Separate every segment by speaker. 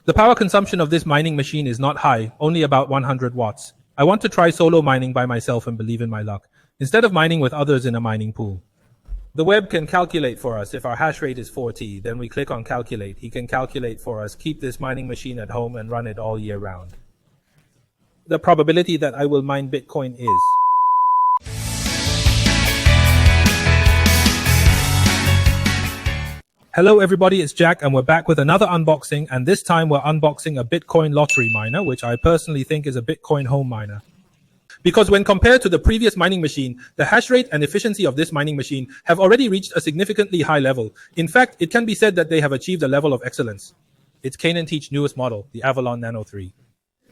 Speaker 1: The power consumption of this mining machine is not high, only about 100 watts. I want to try solo mining by myself and believe in my luck, instead of mining with others in a mining pool. The web can calculate for us if our hash rate is 4T, then we click on calculate. He can calculate for us, keep this mining machine at home and run it all year round. The probability that I will mine Bitcoin is... Hello everybody, it's Jack and we're back with another unboxing, and this time we're unboxing a Bitcoin lottery miner, which I personally think is a Bitcoin home miner. Because when compared to the previous mining machine, the hash rate and efficiency of this mining machine have already reached a significantly high level. In fact, it can be said that they have achieved a level of excellence. It's K&T's newest model, the Avalon Nano3.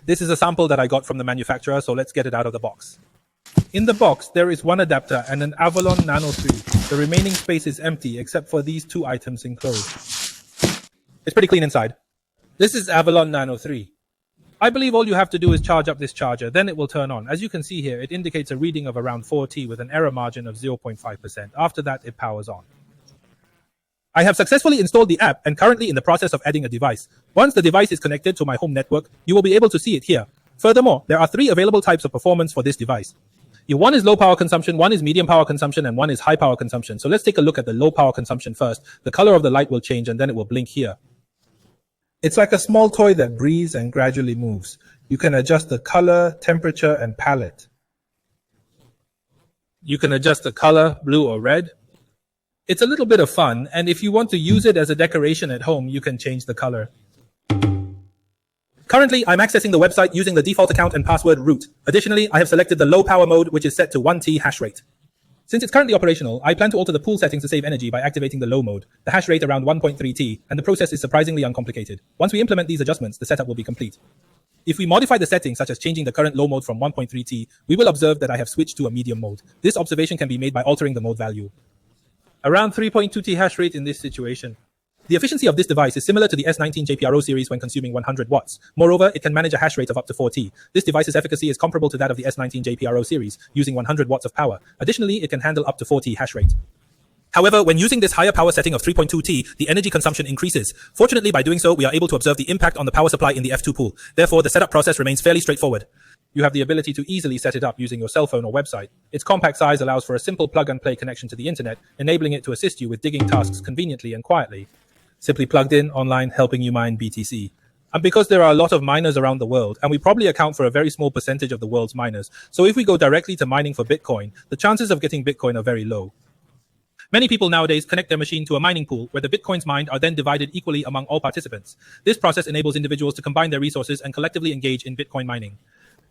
Speaker 1: This is a sample that I got from the manufacturer, so let's get it out of the box. In the box, there is one adapter and an Avalon Nano3. The remaining space is empty except for these two items enclosed. It's pretty clean inside. This is Avalon Nano3. I believe all you have to do is charge up this charger, then it will turn on. As you can see here, it indicates a reading of around 4T with an error margin of 0.5%. After that, it powers on. I have successfully installed the app and currently in the process of adding a device. Once the device is connected to my home network, you will be able to see it here. Furthermore, there are 3 available types of performance for this device. One is low power consumption, one is medium power consumption, and one is high power consumption. So let's take a look at the low power consumption first. The color of the light will change and then it will blink here. It's like a small toy that breathes and gradually moves. You can adjust the color, temperature, and palette. You can adjust the color, blue or red. It's a little bit of fun, and if you want to use it as a decoration at home, you can change the color. Currently, I'm accessing the website using the default account and password root. Additionally, I have selected the low power mode, which is set to 1T hash rate. Since it's currently operational, I plan to alter the pool settings to save energy by activating the low mode, the hash rate around 1.3T, and the process is surprisingly uncomplicated. Once we implement these adjustments, the setup will be complete. If we modify the settings, such as changing the current low mode from 1.3T, we will observe that I have switched to a medium mode. This observation can be made by altering the mode value. Around 3.2T hash rate in this situation. The efficiency of this device is similar to the S19 JPRO series when consuming 100 watts. Moreover, it can manage a hash rate of up to 4T. This device's efficacy is comparable to that of the S19 JPRO series, using 100 watts of power. Additionally, it can handle up to 4T hash rate. However, when using this higher power setting of 3.2T, the energy consumption increases. Fortunately, by doing so, we are able to observe the impact on the power supply in the F2 pool. Therefore, the setup process remains fairly straightforward. You have the ability to easily set it up using your cell phone or website. Its compact size allows for a simple plug-and-play connection to the internet, enabling it to assist you with digging tasks conveniently and quietly. Simply plugged in, online, helping you mine BTC. And because there are a lot of miners around the world, and we probably account for a very small percentage of the world's miners, so if we go directly to mining for Bitcoin, the chances of getting Bitcoin are very low. Many people nowadays connect their machine to a mining pool where the Bitcoins mined are then divided equally among all participants. This process enables individuals to combine their resources and collectively engage in Bitcoin mining.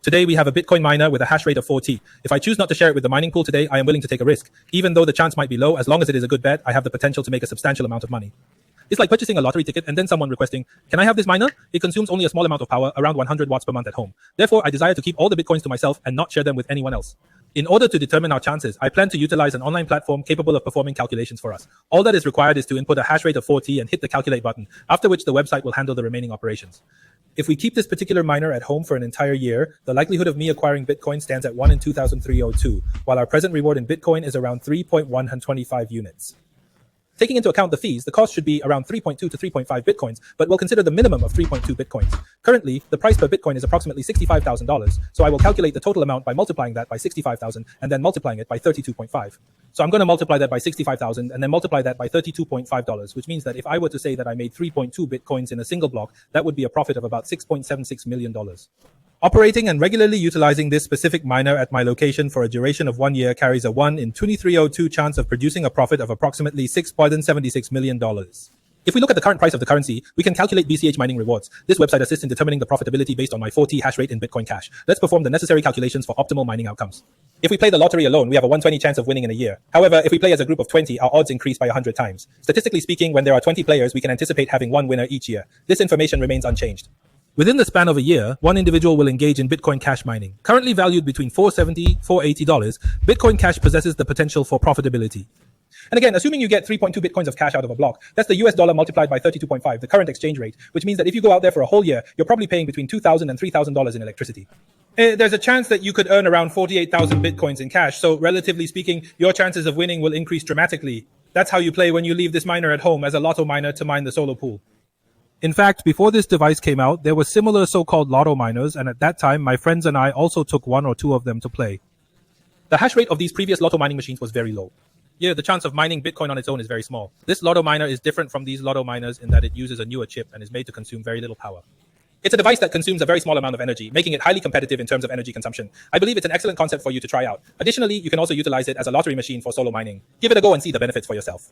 Speaker 1: Today, we have a Bitcoin miner with a hash rate of 4T. If I choose not to share it with the mining pool today, I am willing to take a risk. Even though the chance might be low, as long as it is a good bet, I have the potential to make a substantial amount of money. It's like purchasing a lottery ticket and then someone requesting, "Can I have this miner?" It consumes only a small amount of power, around 100 watts per month at home. Therefore, I desire to keep all the Bitcoins to myself and not share them with anyone else. In order to determine our chances, I plan to utilize an online platform capable of performing calculations for us. All that is required is to input a hash rate of 4T and hit the calculate button, after which the website will handle the remaining operations. If we keep this particular miner at home for an entire year, the likelihood of me acquiring Bitcoin stands at 1 in 2,302, while our present reward in Bitcoin is around 3.125 units. Taking into account the fees, the cost should be around 3.2 to 3.5 Bitcoins, but we'll consider the minimum of 3.2 Bitcoins. Currently, the price per Bitcoin is approximately $65,000, so I will calculate the total amount by multiplying that by 65,000 and then multiplying it by 32.5. So I'm going to multiply that by 65,000 and then multiply that by $32.5, which means that if I were to say that I made 3.2 Bitcoins in a single block, that would be a profit of about $6.76 million. Operating and regularly utilizing this specific miner at my location for a duration of 1 year carries a 1 in 2302 chance of producing a profit of approximately $6.76 million. If we look at the current price of the currency, we can calculate BCH mining rewards. This website assists in determining the profitability based on my 4T hash rate in Bitcoin Cash. Let's perform the necessary calculations for optimal mining outcomes. If we play the lottery alone, we have a 120 chance of winning in a year. However, if we play as a group of 20, our odds increase by 100 times. Statistically speaking, when there are 20 players, we can anticipate having 1 winner each year. This information remains unchanged. Within the span of a year, one individual will engage in Bitcoin Cash mining. Currently valued between $470 to $480, Bitcoin Cash possesses the potential for profitability. And again, assuming you get 3.2 Bitcoins of cash out of a block, that's the US dollar multiplied by 32.5, the current exchange rate, which means that if you go out there for a whole year, you're probably paying between $2,000 and $3,000 in electricity. There's a chance that you could earn around 48,000 Bitcoins in cash, so relatively speaking, your chances of winning will increase dramatically. That's how you play when you leave this miner at home as a lotto miner to mine the solo pool. In fact, before this device came out, there were similar so-called lotto miners, and at that time, my friends and I also took one or two of them to play. The hash rate of these previous lotto mining machines was very low. Yeah, the chance of mining Bitcoin on its own is very small. This lotto miner is different from these lotto miners in that it uses a newer chip and is made to consume very little power. It's a device that consumes a very small amount of energy, making it highly competitive in terms of energy consumption. I believe it's an excellent concept for you to try out. Additionally, you can also utilize it as a lottery machine for solo mining. Give it a go and see the benefits for yourself.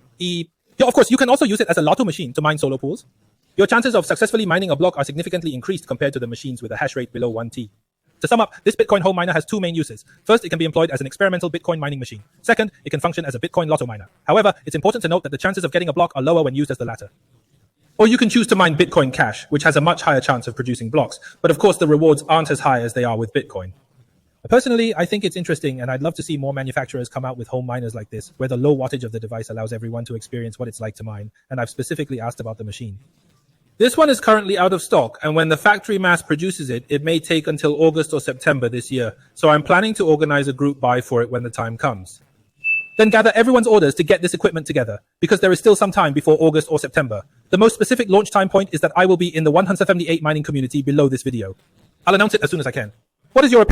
Speaker 1: Of course, you can also use it as a lotto machine to mine solo pools. Your chances of successfully mining a block are significantly increased compared to the machines with a hash rate below 1T. To sum up, this Bitcoin home miner has two main uses. First, it can be employed as an experimental Bitcoin mining machine. Second, it can function as a Bitcoin lotto miner. However, it's important to note that the chances of getting a block are lower when used as the latter. Or you can choose to mine Bitcoin Cash, which has a much higher chance of producing blocks. But of course, the rewards aren't as high as they are with Bitcoin. Personally, I think it's interesting, and I'd love to see more manufacturers come out with home miners like this, where the low wattage of the device allows everyone to experience what it's like to mine, and I've specifically asked about the machine. This one is currently out of stock, and when the factory mass produces it, it may take until August or September this year, so I'm planning to organize a group buy for it when the time comes. Then gather everyone's orders to get this equipment together, because there is still some time before August or September. The most specific launch time point is that I will be in the 178 mining community below this video. I'll announce it as soon as I can. What is your opinion?